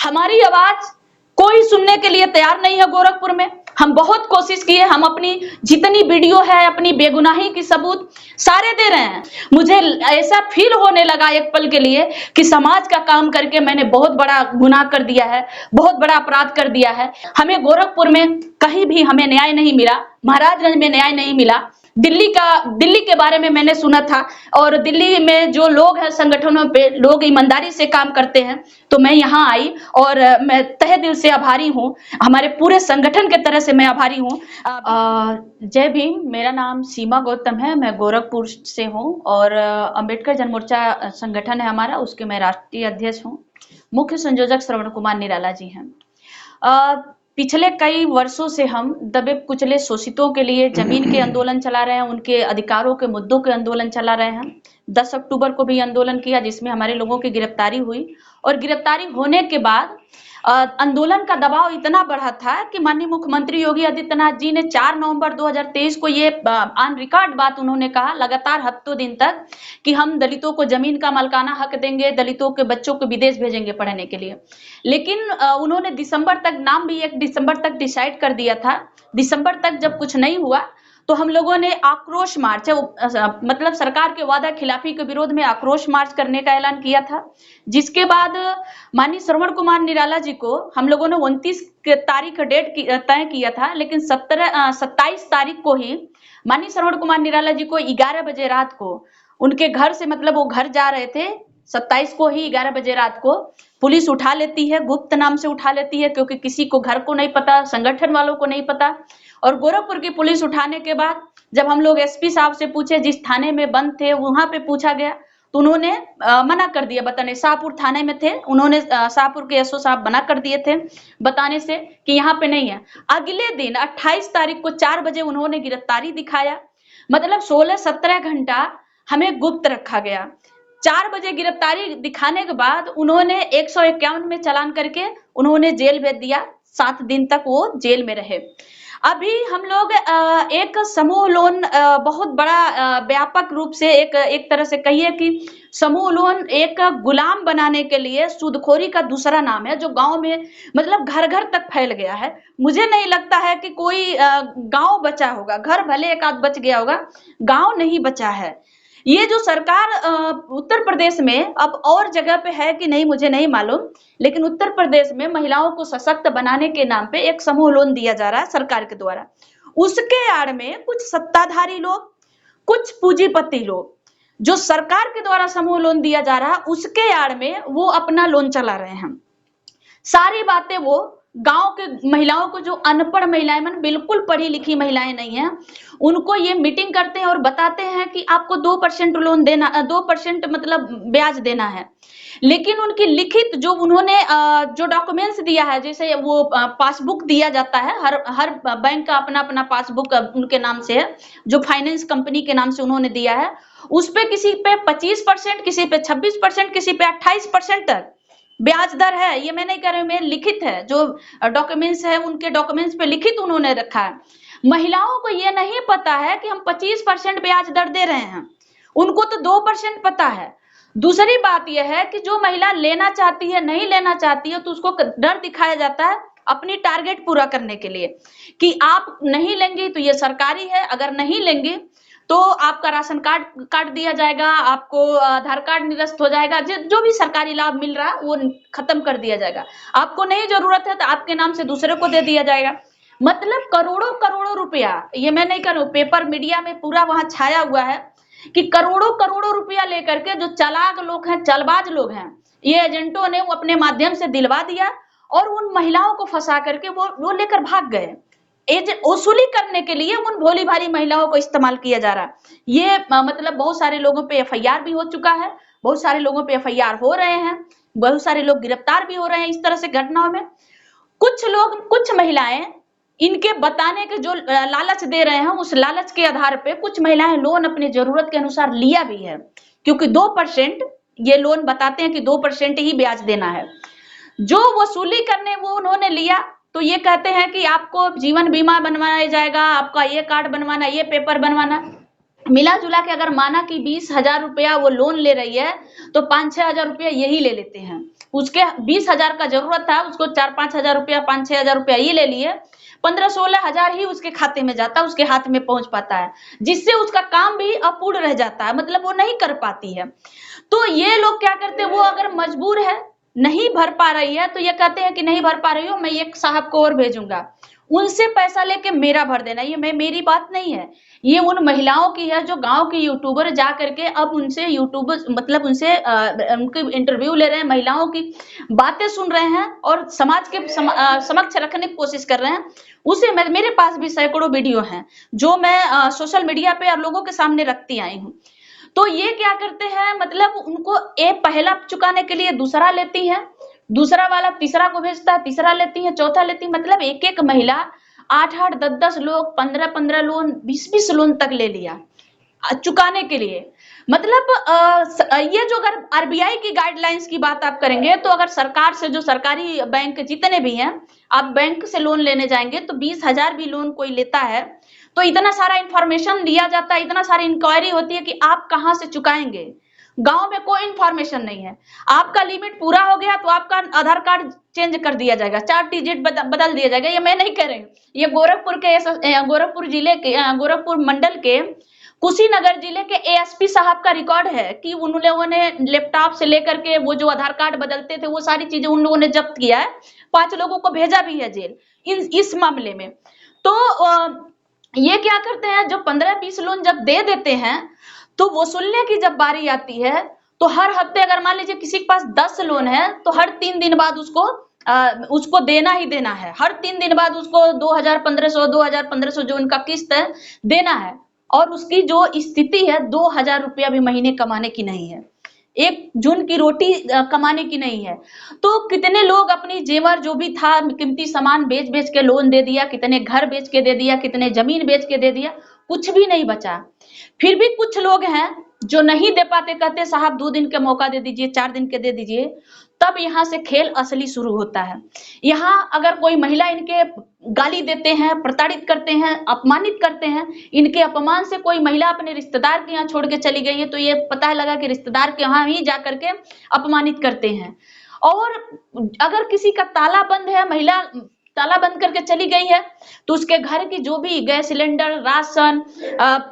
हमारी आवाज कोई सुनने के लिए तैयार नहीं है। गोरखपुर में हम बहुत कोशिश किए, हम अपनी जितनी वीडियो है, अपनी बेगुनाही की सबूत सारे दे रहे हैं। मुझे ऐसा फील होने लगा एक पल के लिए कि समाज का काम करके मैंने बहुत बड़ा गुनाह कर दिया है, बहुत बड़ा अपराध कर दिया है। हमें गोरखपुर में कहीं भी हमें न्याय नहीं मिला, महाराजगंज में न्याय नहीं मिला। दिल्ली के बारे में मैंने सुना था, और दिल्ली में जो लोग हैं, संगठनों पे लोग ईमानदारी से काम करते हैं, तो मैं यहाँ आई और मैं तहे दिल से आभारी हूँ। हमारे पूरे संगठन के तरह से मैं आभारी हूँ। जय भीम। मेरा नाम सीमा गौतम है, मैं गोरखपुर से हूँ और अंबेडकर जन मोर्चा संगठन है हमारा, उसके मैं राष्ट्रीय अध्यक्ष हूँ। मुख्य संयोजक श्रवण कुमार निराला जी हैं। पिछले कई वर्षों से हम दबे कुचले शोषितों के लिए जमीन के आंदोलन चला रहे हैं, उनके अधिकारों के मुद्दों के आंदोलन चला रहे हैं। 10 अक्टूबर को भी आंदोलन किया, जिसमें हमारे लोगों की गिरफ्तारी हुई, और गिरफ्तारी होने के बाद आंदोलन का दबाव इतना बढ़ा था कि माननीय मुख्यमंत्री योगी आदित्यनाथ जी ने 4 नवंबर 2023 को ये ऑन रिकॉर्ड बात उन्होंने कहा, लगातार हफ्तों दिन तक, कि हम दलितों को जमीन का मालिकाना हक देंगे, दलितों के बच्चों को विदेश भेजेंगे पढ़ने के लिए। लेकिन उन्होंने दिसंबर तक, नाम भी 1 दिसंबर तक डिसाइड कर दिया था। दिसंबर तक जब कुछ नहीं हुआ तो हम लोगों ने आक्रोश मार्च, मतलब सरकार के वादा खिलाफी के विरोध में आक्रोश मार्च करने का ऐलान किया था। जिसके बाद माननीय श्रवण कुमार निराला जी को हम लोगों ने 29 तारीख डेट तय किया था, लेकिन 27 तारीख को ही माननीय श्रवण कुमार निराला जी को 11 बजे रात को उनके घर से, मतलब वो घर जा रहे थे, 27 को ही 11 बजे रात को पुलिस उठा लेती है, गुप्त नाम से उठा लेती है, क्योंकि किसी को घर को नहीं पता, संगठन वालों को नहीं पता। और गोरखपुर की पुलिस उठाने के बाद जब हम लोग एसपी साहब से पूछे, जिस थाने में बंद थे वहां पे पूछा गया, तो उन्होंने मना कर दिया बताने। शाहपुर थाने में थे, उन्होंने शाहपुर के एसओ साहब मना कर दिए थे बताने से कि यहाँ पे नहीं है। अगले दिन 28 तारीख को 4 बजे उन्होंने गिरफ्तारी दिखाया, मतलब 16-17 घंटा हमें गुप्त रखा गया। 4 बजे गिरफ्तारी दिखाने के बाद उन्होंने 151 में चालान करके उन्होंने जेल भेज दिया। 7 दिन तक वो जेल में रहे। अभी हम लोग एक समूह लोन, बहुत बड़ा व्यापक रूप से एक तरह से कहिए कि समूह लोन एक गुलाम बनाने के लिए सूदखोरी का दूसरा नाम है, जो गांव में मतलब घर घर तक फैल गया है। मुझे नहीं लगता है कि कोई गांव बचा होगा, घर भले एक आध बच गया होगा, गांव नहीं बचा है। ये जो सरकार उत्तर प्रदेश में, अब और जगह पे है कि नहीं मुझे नहीं मालूम, लेकिन उत्तर प्रदेश में महिलाओं को सशक्त बनाने के नाम पे एक समूह लोन दिया जा रहा है सरकार के द्वारा। उसके आड़ में कुछ सत्ताधारी लोग, कुछ पूंजीपति लोग, जो सरकार के द्वारा समूह लोन दिया जा रहा है उसके आड़ में वो अपना लोन चला रहे हैं। सारी बातें वो गांव के महिलाओं को, जो अनपढ़ महिलाएं, मन बिल्कुल पढ़ी लिखी महिलाएं नहीं है, उनको ये मीटिंग करते हैं और बताते हैं कि आपको 2% लोन देना, 2% मतलब ब्याज देना है। लेकिन उनकी लिखित जो उन्होंने जो डॉक्यूमेंट्स दिया है, जैसे वो पासबुक दिया जाता है, हर बैंक का अपना अपना पासबुक उनके नाम से है, जो फाइनेंस कंपनी के नाम से उन्होंने दिया है, उस पे किसी पे 25%, किसी पे 26%, किसी पे 28% तक ब्याज दर है। ये मैं नहीं कह रही हूं, मैं लिखित है, जो डॉक्यूमेंट्स है उनके डॉक्यूमेंट्स पे लिखित उन्होंने रखा है। महिलाओं को ये नहीं पता है कि हम 25% ब्याज दर दे रहे हैं, उनको तो 2% पता है। दूसरी बात यह है कि जो महिला लेना चाहती है, नहीं लेना चाहती है, तो उसको डर दिखाया जाता है अपनी टारगेट पूरा करने के लिए, कि आप नहीं लेंगी तो ये सरकारी है, अगर नहीं लेंगी तो आपका राशन कार्ड काट दिया जाएगा, आपको आधार कार्ड निरस्त हो जाएगा, जो भी सरकारी लाभ मिल रहा है वो खत्म कर दिया जाएगा, आपको नहीं जरूरत है तो आपके नाम से दूसरे को दे दिया जाएगा। मतलब करोड़ों करोड़ों रुपया, ये मैं नहीं करूं, पेपर मीडिया में पूरा वहां छाया हुआ है कि करोड़ों करोड़ों रुपया लेकर के जो चालाक लोग हैं, चालबाज लोग हैं, ये एजेंटों ने वो अपने माध्यम से दिलवा दिया और उन महिलाओं को फंसा करके वो लेकर भाग गए। वसूली करने के लिए उन भोली भाली महिलाओं को इस्तेमाल किया जा रहा है। ये मतलब बहुत सारे लोगों पे एफआईआर भी हो चुका है, बहुत सारे लोगों पे एफआईआर हो रहे हैं, बहुत सारे लोग गिरफ्तार भी हो रहे हैं इस तरह से घटनाओं में। कुछ लोग, कुछ महिलाएं इनके बताने के जो लालच दे रहे हैं, उस लालच के आधार पे कुछ महिलाएं लोन अपनी जरूरत के अनुसार लिया भी है, क्योंकि 2% ये लोन बताते हैं कि 2% ही ब्याज देना है। जो वसूली करने वो उन्होंने लिया, तो ये कहते हैं कि आपको जीवन बीमा बनवाया जाएगा, आपका ये कार्ड बनवाना, ये पेपर बनवाना। मिला जुला के अगर माना कि 20,000 रुपया वो लोन ले रही है, तो 5-6 हजार रुपया यही ले लेते हैं। उसके 20,000 का जरूरत था, उसको 4-5 हजार रुपया, 5-6 हजार रुपया ये ले लिए, 15-16 हजार ही उसके खाते में जाता, उसके हाथ में पहुंच पाता है, जिससे उसका काम भी अपूर्ण रह जाता है, मतलब वो नहीं कर पाती है। तो ये लोग क्या करते हैं, वो अगर मजबूर है, नहीं भर पा रही है, तो ये कहते हैं कि नहीं भर पा रही हो, मैं एक साहब को और भेजूंगा, उनसे पैसा लेके मेरा भर देना। ये मेरी बात नहीं है, ये उन महिलाओं की है जो गांव की यूट्यूबर जा करके अब उनसे यूट्यूबर मतलब उनसे उनके इंटरव्यू ले रहे हैं, महिलाओं की बातें सुन रहे हैं और समाज के समक्ष रखने की कोशिश कर रहे हैं। उसे मेरे पास भी सैकड़ों वीडियो हैं जो मैं सोशल मीडिया पे और लोगों के सामने रखती आई हूँ। तो ये क्या करते हैं, मतलब उनको एक पहला चुकाने के लिए दूसरा लेती है, दूसरा वाला तीसरा को भेजता है, तीसरा लेती है, चौथा लेती है, मतलब एक एक महिला 8-8, 10-10 लोग, 15-15 लोन, 20-20 लोन तक ले लिया चुकाने के लिए। मतलब ये जो अगर आरबीआई की गाइडलाइंस की बात आप करेंगे, तो अगर सरकार से जो सरकारी बैंक जितने भी हैं, आप बैंक से लोन लेने जाएंगे तो 20,000 भी लोन कोई लेता है तो इतना सारा इंफॉर्मेशन दिया जाता है, इतना सारी इंक्वायरी होती है कि आप कहाँ से चुकाएंगे। गांव में कोई इंफॉर्मेशन नहीं है, आपका लिमिट पूरा हो गया तो आपका आधार कार्ड चेंज कर दिया जाएगा, 4 डिजिट बदल दिया जाएगा। ये मैं नहीं कह रही, ये गोरखपुर जिले के गोरखपुर मंडल के कुशीनगर जिले के एएसपी साहब का रिकॉर्ड है कि उन लोगों ने लैपटॉप से लेकर के वो जो आधार कार्ड बदलते थे वो सारी चीजें उन लोगों ने जब्त किया है, 5 लोगों को भेजा भी है जेल इस मामले में। तो ये क्या करते हैं, जो 15-20 लोन जब दे देते हैं तो वसूलने की जब बारी आती है तो हर हफ्ते अगर मान लीजिए किसी के पास 10 लोन है तो हर 3 दिन बाद उसको देना ही देना है, हर 3 दिन बाद उसको 2,500 जो उनका किस्त है देना है, और उसकी जो स्थिति है 2,000 रुपया भी महीने कमाने की नहीं है, एक जून की रोटी कमाने की नहीं है। तो कितने लोग अपनी जेवर जो भी था कीमती सामान बेच बेच के लोन दे दिया, कितने घर बेच के दे दिया, कितने जमीन बेच के दे दिया, कुछ भी नहीं बचा। फिर भी कुछ लोग हैं जो नहीं दे पाते, कहते साहब 2 दिन का मौका दे दीजिए, 4 दिन के दे दीजिए। तब यहाँ से खेल असली शुरू होता है। यहाँ अगर कोई महिला इनके गाली देते हैं, प्रताड़ित करते हैं, अपमानित करते हैं, इनके अपमान से कोई महिला अपने रिश्तेदार के यहाँ छोड़ के चली गई है तो ये पता लगा कि रिश्तेदार के यहाँ ही जा करके अपमानित करते हैं। और अगर किसी का ताला बंद है, महिला ताला बंद करके चली गई है, तो उसके घर की जो भी गैस सिलेंडर, राशन,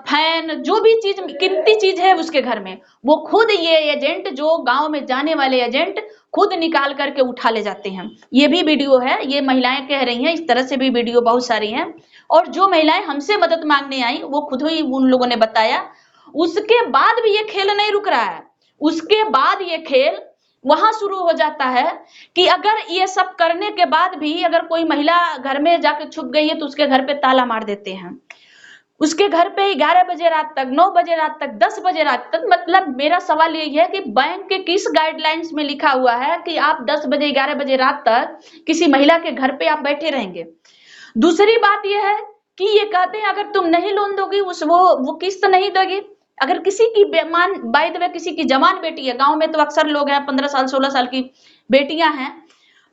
फैन, जो भी चीज कीमती चीज है उसके घर में, वो खुद ये एजेंट, जो गांव में जाने वाले एजेंट खुद निकाल करके उठा ले जाते हैं। ये भी वीडियो है, ये महिलाएं कह रही हैं, इस तरह से भी वीडियो बहुत सारी हैं। और जो महिलाएं हमसे मदद मांगने आई वो खुद ही उन लोगों ने बताया। उसके बाद भी ये खेल नहीं रुक रहा है, उसके बाद ये खेल वहां शुरू हो जाता है कि अगर ये सब करने के बाद भी अगर कोई महिला घर में जाकर छुप गई है तो उसके घर पे ताला मार देते हैं, उसके घर पे 11 बजे रात तक, 9 बजे रात तक, 10 बजे रात तक। मतलब मेरा सवाल यही है कि बैंक के किस गाइडलाइंस में लिखा हुआ है कि आप 10 बजे 11 बजे रात तक किसी महिला के घर पे आप बैठे रहेंगे। दूसरी बात यह है कि ये कहते हैं अगर तुम नहीं लोन दोगी वो किस्त नहीं दोगी। अगर किसी की बाय द वे किसी की जवान बेटी है, गांव में तो अक्सर लोग हैं 15 साल 16 साल की बेटियां हैं,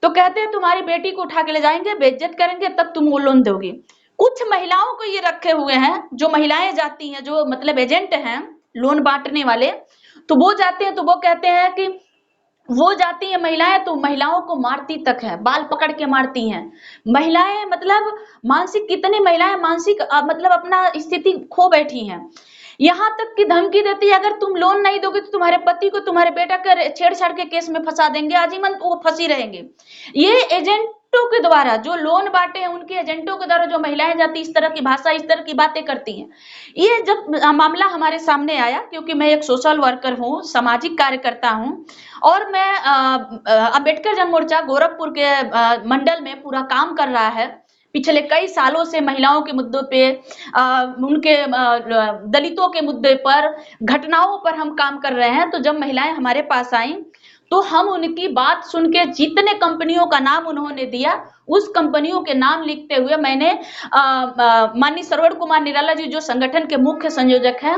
तो कहते हैं तुम्हारी बेटी को उठा के ले जाएंगे, बेइज्जत करेंगे, तब तुम वो लोन दोगी। कुछ महिलाओं को ये रखे हुए हैं, जो महिलाएं जाती हैं, जो मतलब एजेंट हैं लोन बांटने वाले, तो वो जाते हैं तो वो कहते हैं कि वो जाती है महिलाएं तो महिलाओं को मारती तक है, बाल पकड़ के मारती हैं महिलाएं। मतलब मानसिक, कितनी महिलाएं मानसिक मतलब अपना स्थिति खो बैठी हैं। यहाँ तक की धमकी देती है अगर तुम लोन नहीं दोगे तो तुम्हारे पति को, तुम्हारे बेटा के छेड़छाड़ के केस में फंसा देंगे, आजीवन वो फंसी रहेंगे। ये एजेंटों के द्वारा जो लोन बांटे हैं, उनके एजेंटों के द्वारा जो महिलाएं जाती इस तरह की भाषा, इस तरह की बातें करती हैं। ये जब मामला हमारे सामने आया, क्योंकि मैं एक सोशल वर्कर हूँ, सामाजिक कार्यकर्ता हूँ, और मैं अम्बेडकर जन मोर्चा गोरखपुर के मंडल में पूरा काम कर रहा है। पिछले कई सालों से महिलाओं के मुद्दों पे, उनके दलितों के मुद्दे पर, घटनाओं पर हम काम कर रहे हैं। तो जब महिलाएं हमारे पास आई तो हम उनकी बात सुन के, जितने कंपनियों का नाम उन्होंने दिया, उस कंपनियों के नाम लिखते हुए मैंने माननीय श्रवण कुमार निराला जी, जो संगठन के मुख्य संयोजक हैं,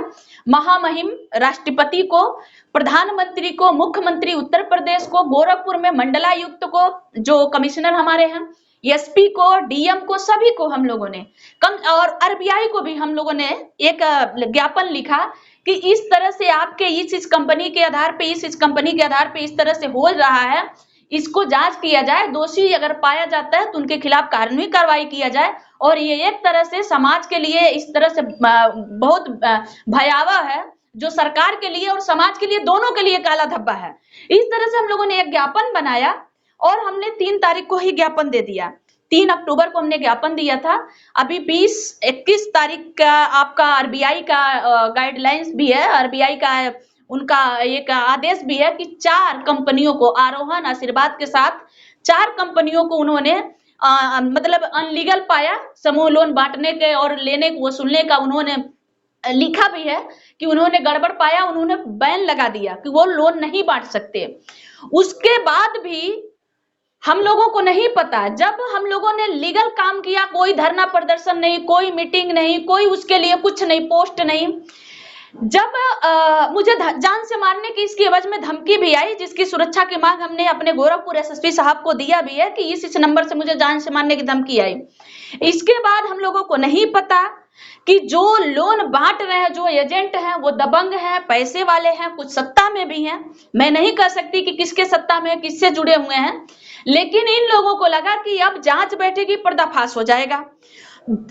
महामहिम राष्ट्रपति को, प्रधानमंत्री को, मुख्यमंत्री उत्तर प्रदेश को, गोरखपुर में मंडलायुक्त को, जो कमिश्नर हमारे हैं, एसपी को, डीएम को, सभी को हम लोगों ने और आरबीआई को भी हम लोगों ने एक ज्ञापन लिखा कि इस तरह से आपके इस कंपनी के आधार पे, इस कंपनी के आधार पे इस तरह से हो रहा है, इसको जांच किया जाए, दोषी अगर पाया जाता है तो उनके खिलाफ कानूनी कार्रवाई किया जाए। और ये एक तरह से समाज के लिए इस तरह से बहुत भयावह है, जो सरकार के लिए और समाज के लिए, दोनों के लिए काला धब्बा है। इस तरह से हम लोगों ने एक ज्ञापन बनाया और हमने 3 तारीख को ही ज्ञापन दे दिया। 3 अक्टूबर को हमने ज्ञापन दिया था। अभी 20-21 तारीख का आपका आरबीआई का गाइडलाइंस भी है, आरबीआई का उनका एक आदेश भी है कि 4 कंपनियों को, आरोहन, आशीर्वाद के साथ 4 कंपनियों को उन्होंने मतलब अनलीगल पाया, समूह लोन बांटने के और लेने वसूलने का उन्होंने लिखा भी है कि उन्होंने गड़बड़ पाया, उन्होंने बैन लगा दिया कि वो लोन नहीं बांट सकते। उसके बाद भी हम लोगों को नहीं पता, जब हम लोगों ने लीगल काम किया, कोई धरना प्रदर्शन नहीं, कोई मीटिंग नहीं, कोई उसके लिए कुछ नहीं, पोस्ट नहीं। जब मुझे जान से मारने की इसकी एवज में धमकी भी आई, जिसकी सुरक्षा की मांग हमने अपने गोरखपुर एसएसपी साहब को दिया भी है कि इस नंबर से मुझे जान से मारने की धमकी आई। इसके बाद हम लोगों को नहीं पता कि जो लोन बांट रहे हैं, जो एजेंट हैं, वो दबंग हैं, पैसे वाले हैं, कुछ सत्ता में भी हैं। मैं नहीं कह सकती कि किसके सत्ता में, किससे जुड़े हुए हैं, लेकिन इन लोगों को लगा कि अब जांच बैठेगी, पर्दाफाश हो जाएगा,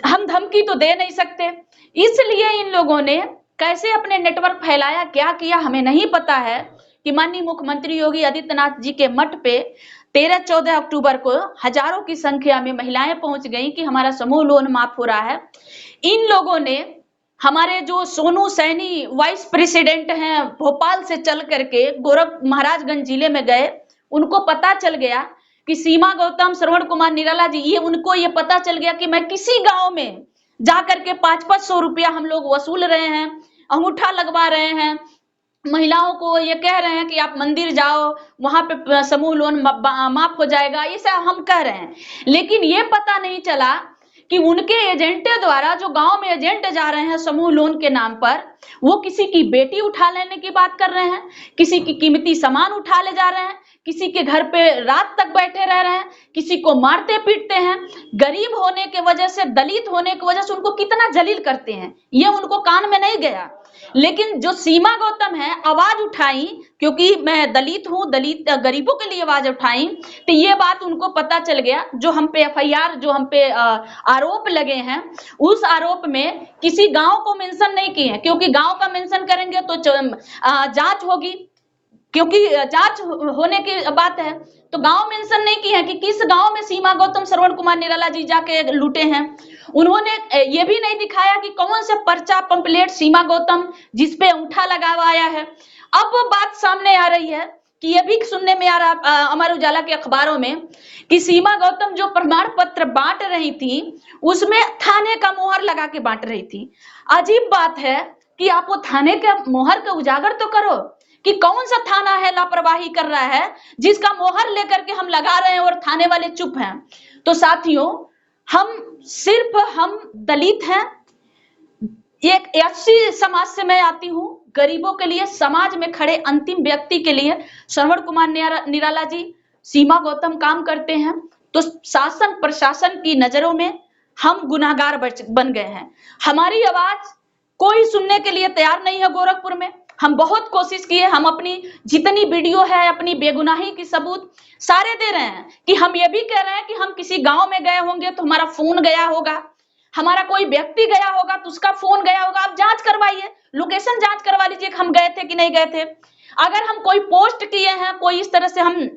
हम धमकी तो दे नहीं सकते। इसलिए इन लोगों ने कैसे अपने नेटवर्क फैलाया, क्या किया, हमें नहीं पता है कि माननीय मुख्यमंत्री योगी आदित्यनाथ जी के मठ पे 13-14 अक्टूबर को हजारों की संख्या में महिलाएं पहुंच गई कि हमारा समूह लोन माफ हो रहा है। इन लोगों ने, हमारे जो सोनू सैनी वाइस प्रेसिडेंट हैं, भोपाल से चल करके महाराजगंज जिले में गए, उनको पता चल गया कि सीमा गौतम, श्रवण कुमार निराला जी, उनको ये पता चल गया कि मैं किसी गांव में जाकर के 500-500 रुपया हम लोग वसूल रहे हैं, अंगूठा लगवा रहे हैं, महिलाओं को ये कह रहे हैं कि आप मंदिर जाओ, वहां पे समूह लोन माफ हो जाएगा, ये सब हम कह रहे हैं। लेकिन ये पता नहीं चला कि उनके एजेंटे द्वारा, जो गांव में एजेंट जा रहे हैं समूह लोन के नाम पर, वो किसी की बेटी उठा लेने की बात कर रहे हैं, किसी की कीमती सामान उठा ले जा रहे हैं, किसी के घर पे रात तक बैठे रह रहे हैं, किसी को मारते पीटते हैं, गरीब होने के वजह से, दलित होने की वजह से उनको कितना जलील करते हैं, ये उनको कान में नहीं गया। लेकिन जो सीमा गौतम है, आवाज उठाई, क्योंकि मैं दलित हूं, दलित गरीबों के लिए आवाज उठाई, तो ये बात उनको पता चल गया। जो हम पे एफआईआर, जो हम पे आरोप लगे हैं, उस आरोप में किसी गांव को मेंशन नहीं किए हैं, क्योंकि गांव का मेंशन करेंगे तो जांच होगी, क्योंकि जांच होने की बात है। तो गांव मेंशन नहीं किए हैं कि किस गांव में सीमा गौतम, श्रवण कुमार निराला जी जाके लूटे हैं। उन्होंने ये भी नहीं दिखाया कि कौन से पर्चा पंपलेट सीमा गौतम जिसपे अंगूठा लगावाया है। अब बात सामने आ रही है कि ये भी सुनने में आ रहा अमर उजाला के अखबारों में कि सीमा गौतम जो प्रमाण पत्र बांट रही थी, उसमें थाने का मोहर लगा के बांट रही थी। अजीब बात है कि आप वो थाने के मोहर का उजागर तो करो कि कौन सा थाना है लापरवाही कर रहा है, जिसका मोहर लेकर के हम लगा रहे हैं और थाने वाले चुप हैं। तो साथियों, हम दलित हैं, एक एससी समाज से मैं आती हूं, गरीबों के लिए, समाज में खड़े अंतिम व्यक्ति के लिए श्रवण कुमार निराला जी, सीमा गौतम काम करते हैं। तो शासन प्रशासन की नजरों में हम गुनाहगार बन गए हैं। हमारी आवाज कोई सुनने के लिए तैयार नहीं है। गोरखपुर में हम बहुत कोशिश किए, हम अपनी जितनी वीडियो है, अपनी बेगुनाही की सबूत सारे दे रहे हैं, कि हम ये भी कह रहे हैं कि हम किसी गांव में गए होंगे तो हमारा फोन गया होगा, हमारा कोई व्यक्ति गया होगा तो उसका फोन गया होगा। आप जांच करवाइए, लोकेशन जांच करवा लीजिए कि हम गए थे कि नहीं गए थे। अगर हम कोई पोस्ट किए हैं, कोई इस तरह से हम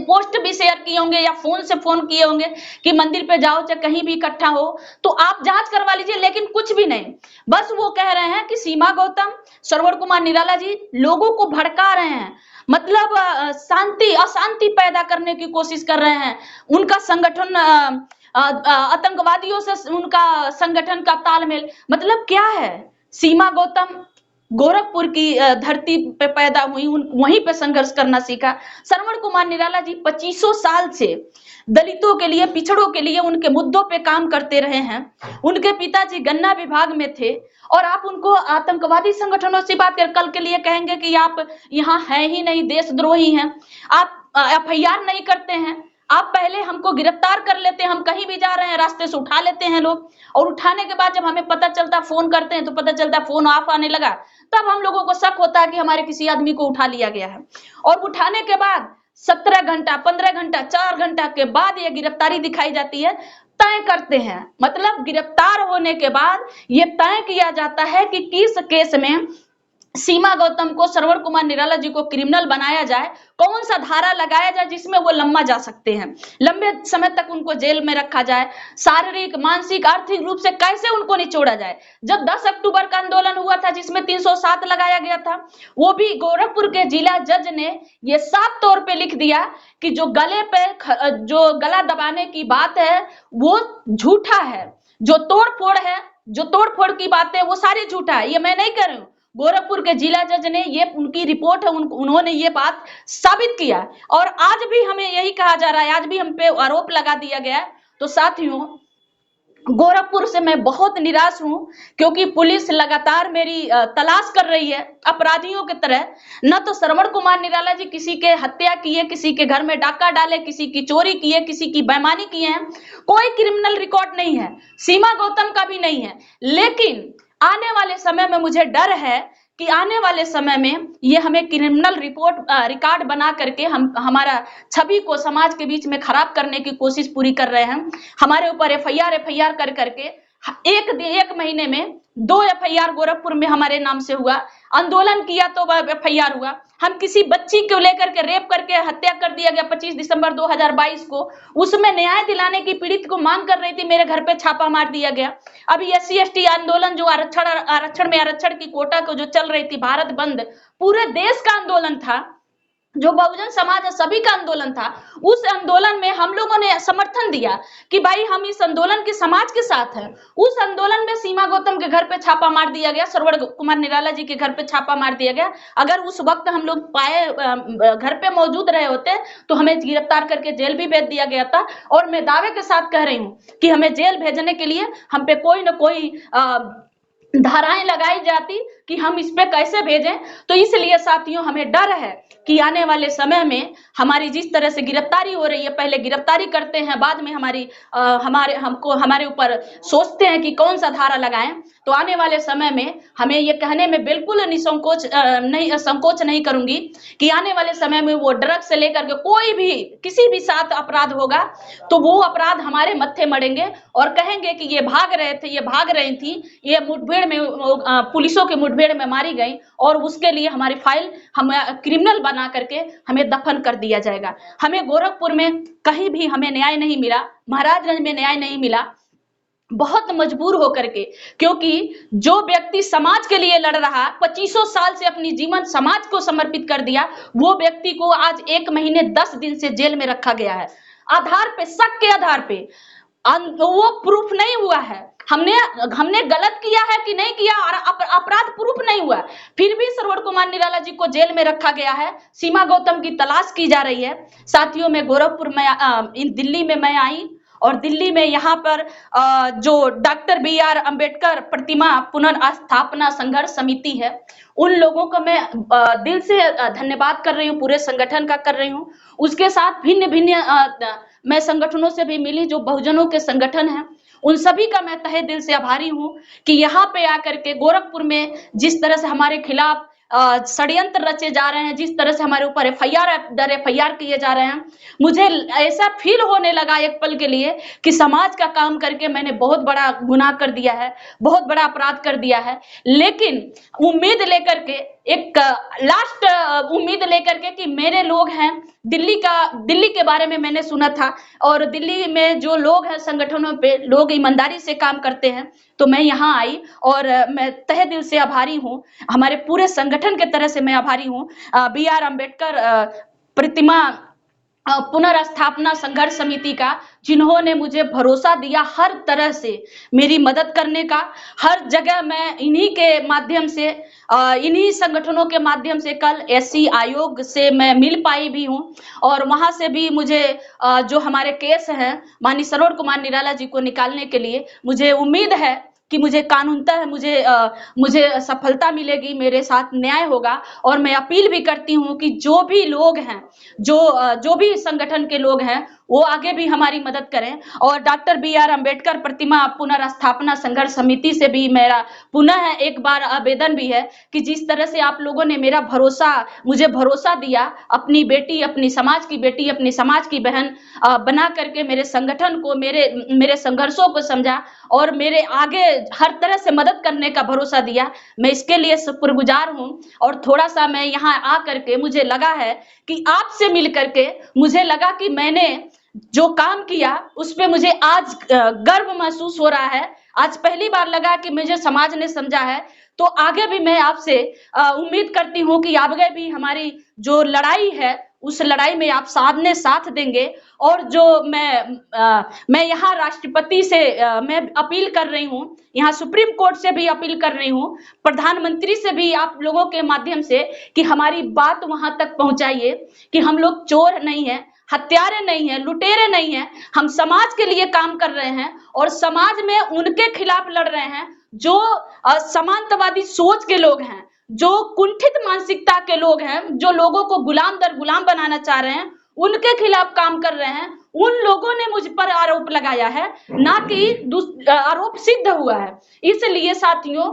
पोस्ट भी शेयर किए होंगे या फोन से फोन किए होंगे कि मंदिर पे जाओ, चाहे कहीं भी इकट्ठा हो, तो आप जांच करवा लीजिए। लेकिन कुछ भी नहीं, बस वो कह रहे हैं कि सीमा गौतम, श्रवण कुमार निराला जी लोगों को भड़का रहे हैं, मतलब अशांति पैदा करने की कोशिश कर रहे हैं। उनका संगठन आतंकवादियों से, उनका संगठन का तालमेल, मतलब क्या है। सीमा गौतम गोरखपुर की धरती पे पैदा हुई, वहीं पे संघर्ष करना सीखा। श्रवण कुमार निराला जी 2500 साल से दलितों के लिए, पिछड़ों के लिए, उनके मुद्दों पे काम करते रहे हैं। उनके पिताजी गन्ना विभाग में थे और आप उनको आतंकवादी संगठनों से बात कर, कल के लिए कहेंगे कि आप यहाँ हैं ही नहीं, देशद्रोही हैं, आप एफआईआर नहीं करते हैं। आप पहले हमको गिरफ्तार कर लेते हैं, हम कहीं भी जा रहे हैं रास्ते से उठा लेते हैं लोग, और उठाने के बाद जब हमें पता चलता, फोन करते हैं तो पता चलता फोन ऑफ आने लगा, तब हम लोगों को शक होता है कि हमारे किसी आदमी को उठा लिया गया है। और उठाने के बाद 17 घंटा, 15 घंटा, 4 घंटा के बाद ये गिरफ्तारी दिखाई जाती है, तय करते हैं। मतलब गिरफ्तार होने के बाद ये तय किया जाता है कि किस केस में सीमा गौतम को, श्रवण कुमार निराला जी को क्रिमिनल बनाया जाए, कौन सा धारा लगाया जाए जिसमें वो लंबा जा सकते हैं, लंबे समय तक उनको जेल में रखा जाए, शारीरिक, मानसिक, आर्थिक रूप से कैसे उनको निचोड़ा जाए। जब 10 अक्टूबर का आंदोलन हुआ था जिसमें 307 लगाया गया था, वो भी गोरखपुर के जिला जज ने ये साफ तौर पे लिख दिया कि जो गले पे जो गला दबाने की बात है वो झूठा है, जो तोड़फोड़ है, जो तोड़फोड़ की बात है वो सारी झूठा है। ये मैं नहीं कर रही हूँ, गोरखपुर के जिला जज ने, ये उनकी रिपोर्ट है, उन्होंने ये बात साबित किया। और आज भी हमें यही कहा जा रहा है, आज भी हम पे आरोप लगा दिया गया है। तो साथियों, गोरखपुर से मैं बहुत निराश हूं, क्योंकि पुलिस लगातार मेरी तलाश कर रही है अपराधियों की तरह। न तो श्रवण कुमार निराला जी किसी के हत्या किए, किसी के घर में डाका डाले, किसी की चोरी किए, किसी की बेईमानी किए हैं, कोई क्रिमिनल रिकॉर्ड नहीं है, सीमा गौतम का भी नहीं है। लेकिन आने वाले समय में मुझे डर है कि आने वाले समय में ये हमें क्रिमिनल रिकॉर्ड बना करके हमारा छवि को समाज के बीच में खराब करने की कोशिश पूरी कर रहे हैं। हमारे ऊपर एफआईआर कर करके एक महीने में 2 एफआईआर गोरखपुर में हमारे नाम से हुआ। आंदोलन किया तो एफआईआर हुआ। हम किसी बच्ची को लेकर के रेप करके हत्या कर दिया गया 25 दिसंबर 2022 को, उसमें न्याय दिलाने की पीड़ित को मांग कर रही थी, मेरे घर पे छापा मार दिया गया। अभी SC/ST आंदोलन जो आरक्षण की कोटा को जो चल रही थी, भारत बंद, पूरे देश का आंदोलन था, जो बहुजन समाज सभी का आंदोलन था। उस आंदोलन में हम लोगों ने समर्थन दिया कि भाई हम इस आंदोलन के समाज के साथ हैं। उस आंदोलन में सीमा गौतम के घर पे छापा मार दिया गया, श्रवण कुमार निराला जी के घर पे छापा मार दिया गया। अगर उस वक्त हम लोग घर पे मौजूद रहे होते तो हमें गिरफ्तार करके जेल भी भेज दिया गया था। और मैं दावे के साथ कह रही हूँ कि हमें जेल भेजने के लिए हम पे कोई न कोई धाराएं लगाई जाती कि हम इस पे कैसे भेजें। तो इसलिए साथियों, हमें डर है कि आने वाले समय में हमारी जिस तरह से गिरफ्तारी हो रही है, पहले गिरफ्तारी करते हैं, बाद में हमारे ऊपर सोचते हैं कि कौन सा धारा लगाएं। तो आने वाले समय में हमें ये कहने में बिल्कुल संकोच नहीं करूंगी कि आने वाले समय में वो ड्रग्स से लेकर के कोई भी किसी भी साथ अपराध होगा तो वो अपराध हमारे मत्थे मड़ेंगे और कहेंगे कि ये भाग रहे थे, ये भाग रही थी, ये मुठभेड़ में पुलिसों के मुठभेड़ में मारी गई और उसके लिए हमारी फाइल हम क्रिमिनल बना करके हमें दफन कर दिया जाएगा। हमें गोरखपुर में कहीं भी हमें न्याय नहीं मिला, महाराजगंज में न्याय नहीं मिला, बहुत मजबूर होकर के, क्योंकि जो व्यक्ति समाज के लिए लड़ रहा, 25 साल से अपनी जीवन समाज को समर्पित कर दिया, वो व्यक्ति को आज 1 महीने 10 दिन से जेल में रखा गया है। आधार पे, शक के आधार पे, वो प्रूफ नहीं हुआ है हमने गलत किया है कि नहीं किया, अपराध प्रूफ नहीं हुआ, फिर भी श्रवण कुमार निराला जी को जेल में रखा गया है। सीमा गौतम की तलाश की जा रही है। साथियों, मैं गोरखपुर में दिल्ली में मैं आई और दिल्ली में यहाँ पर जो डॉक्टर BR अम्बेडकर प्रतिमा पुनर्स्थापना संघर्ष समिति है, उन लोगों का मैं दिल से धन्यवाद कर रही हूँ, पूरे संगठन का कर रही हूँ। उसके साथ भिन्न भिन्न मैं संगठनों से भी मिली, जो बहुजनों के संगठन हैं, उन सभी का मैं तहे दिल से आभारी हूँ कि यहाँ पे आकर के गोरखपुर में जिस तरह से हमारे खिलाफ षड्यंत्र रचे जा रहे हैं, जिस तरह से हमारे ऊपर एफआईआर किए जा रहे हैं, मुझे ऐसा फील होने लगा एक पल के लिए कि समाज का काम करके मैंने बहुत बड़ा गुनाह कर दिया है, बहुत बड़ा अपराध कर दिया है। लेकिन उम्मीद लेकर के, एक लास्ट उम्मीद लेकर के कि मेरे लोग हैं, दिल्ली के बारे में मैंने सुना था और दिल्ली में जो लोग हैं, संगठनों पे लोग ईमानदारी से काम करते हैं, तो मैं यहाँ आई और मैं तहे दिल से आभारी हूँ, हमारे पूरे संगठन के तरह से मैं आभारी हूँ। BR अम्बेडकर प्रतिमा पुनर्स्थापना संघर्ष समिति का, जिन्होंने मुझे भरोसा दिया हर तरह से मेरी मदद करने का। हर जगह मैं इन्हीं के माध्यम से, इन्हीं संगठनों के माध्यम से कल SC आयोग से मैं मिल पाई भी हूँ और वहां से भी मुझे जो हमारे केस हैं माननीय श्रवण कुमार निराला जी को निकालने के लिए मुझे उम्मीद है कि मुझे कानूनतः मुझे सफलता मिलेगी, मेरे साथ न्याय होगा। और मैं अपील भी करती हूँ कि जो भी लोग हैं, जो भी संगठन के लोग हैं, वो आगे भी हमारी मदद करें। और डॉक्टर बी.आर. अम्बेडकर प्रतिमा पुनर्स्थापना संघर्ष समिति से भी मेरा पुनः एक बार आवेदन भी है कि जिस तरह से आप लोगों ने मुझे भरोसा दिया, अपनी बेटी, अपनी समाज की बेटी, अपनी समाज की बहन बना करके मेरे संगठन को, मेरे संघर्षों को समझा और मेरे आगे हर तरह से मदद करने का भरोसा दिया, मैं इसके लिए शुक्रगुजार हूं। और थोड़ा सा मैं यहाँ आ करके मुझे लगा है कि आपसे मिल करके मुझे लगा कि मैंने जो काम किया उस पे मुझे आज गर्व महसूस हो रहा है। आज पहली बार लगा कि मुझे समाज ने समझा है। तो आगे भी मैं आपसे उम्मीद करती हूँ कि आगे भी हमारी जो लड़ाई है उस लड़ाई में आप सामने साथ देंगे। और जो मैं यहाँ राष्ट्रपति से मैं अपील कर रही हूँ, यहाँ सुप्रीम कोर्ट से भी अपील कर रही हूँ, प्रधानमंत्री से भी आप लोगों के माध्यम से कि हमारी बात वहां तक पहुंचाइए कि हम लोग चोर नहीं है, हत्यारे नहीं है, लुटेरे नहीं है, हम समाज के लिए काम कर रहे हैं और समाज में उनके खिलाफ लड़ रहे हैं जो समांतवादी सोच के लोग हैं, जो कुंठित मानसिकता के लोग हैं, जो लोगों को गुलाम दर गुलाम बनाना चाह रहे हैं, उनके खिलाफ काम कर रहे हैं। उन लोगों ने मुझ पर आरोप लगाया है, ना कि आरोप सिद्ध हुआ है। इसलिए साथियों,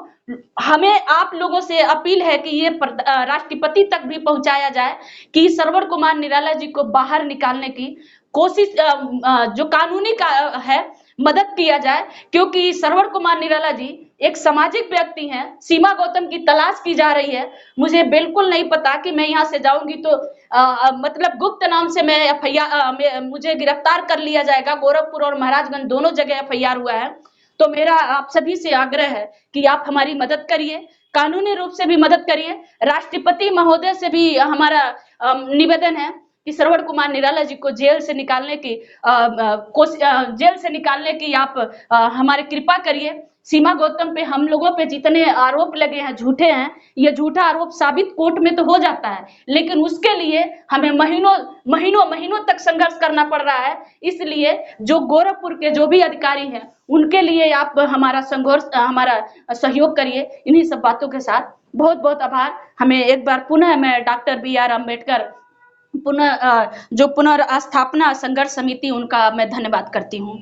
हमें आप लोगों से अपील है कि ये राष्ट्रपति तक भी पहुंचाया जाए कि श्रवण कुमार निराला जी को बाहर निकालने की कोशिश जो कानूनी का है मदद किया जाए, क्योंकि श्रवण कुमार निराला जी एक सामाजिक व्यक्ति हैं। सीमा गौतम की तलाश की जा रही है। मुझे बिल्कुल नहीं पता कि मैं यहाँ से जाऊंगी तो मतलब गुप्त नाम से मैं मुझे गिरफ्तार कर लिया जाएगा। गोरखपुर और महाराजगंज दोनों जगह FIR हुआ है। तो मेरा आप सभी से आग्रह है कि आप हमारी मदद करिए, कानूनी रूप से भी मदद करिए। राष्ट्रपति महोदय से भी हमारा निवेदन है कि श्रवण कुमार निराला जी को जेल से निकालने की आप हमारी कृपा करिए। सीमा गौतम पे हम लोगों पे जितने आरोप लगे हैं झूठे हैं, ये झूठा आरोप साबित कोर्ट में तो हो जाता है, लेकिन उसके लिए हमें महीनों तक संघर्ष करना पड़ रहा है। इसलिए जो गोरखपुर के जो भी अधिकारी हैं उनके लिए आप हमारा सहयोग करिए। इन्हीं सब बातों के साथ बहुत बहुत आभार। हमें एक बार पुनः मैं डॉक्टर बी.आर. अम्बेडकर जो पुनर्स्थापना संघर्ष समिति, उनका मैं धन्यवाद करती हूँ।